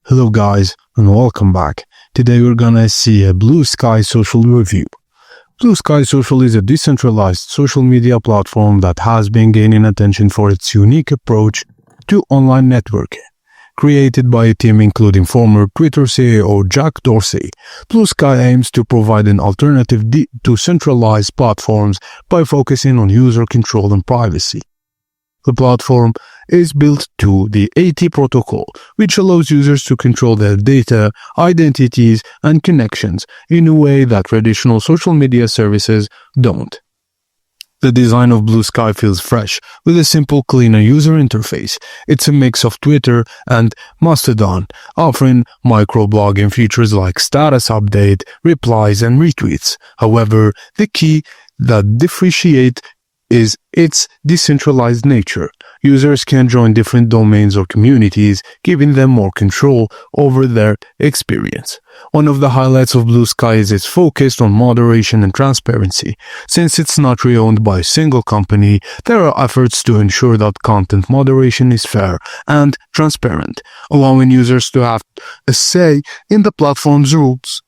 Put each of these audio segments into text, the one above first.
Hello guys and welcome back. Today we're gonna see a Bluesky Social review. Bluesky Social is a decentralized social media platform that has been gaining attention for its unique approach to online networking. Created by a team including former Twitter CEO Jack Dorsey, Bluesky aims to provide an alternative to centralized platforms by focusing on user control and privacy. The platform is built to the AT protocol, which allows users to control their data, identities, and connections in a way that traditional social media services don't. The design of Bluesky feels fresh, with a simple, cleaner user interface. It's a mix of Twitter and Mastodon, offering microblogging features like status update, replies, and retweets. However, the key that differentiates is its decentralized nature. Users can join different domains or communities, giving them more control over their experience. One of the highlights of Bluesky is its focus on moderation and transparency. Since it's not owned by a single company, there are efforts to ensure that content moderation is fair and transparent, allowing users to have a say in the platform's rules.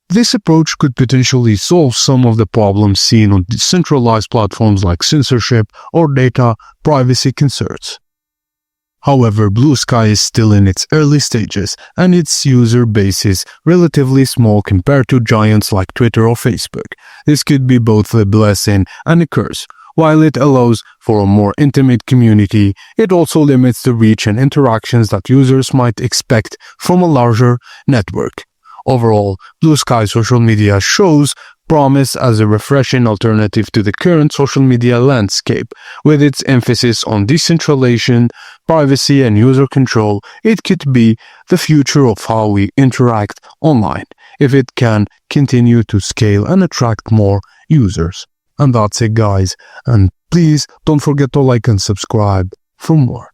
This approach could potentially solve some of the problems seen on decentralized platforms like censorship or data privacy concerns. However, Bluesky is still in its early stages, and its user base is relatively small compared to giants like Twitter or Facebook. This could be both a blessing and a curse. While it allows for a more intimate community, it also limits the reach and interactions that users might expect from a larger network. Overall, Bluesky Social Media shows promise as a refreshing alternative to the current social media landscape. With its emphasis on decentralization, privacy, and user control, it could be the future of how we interact online, if it can continue to scale and attract more users. And that's it, guys. And please don't forget to like and subscribe for more.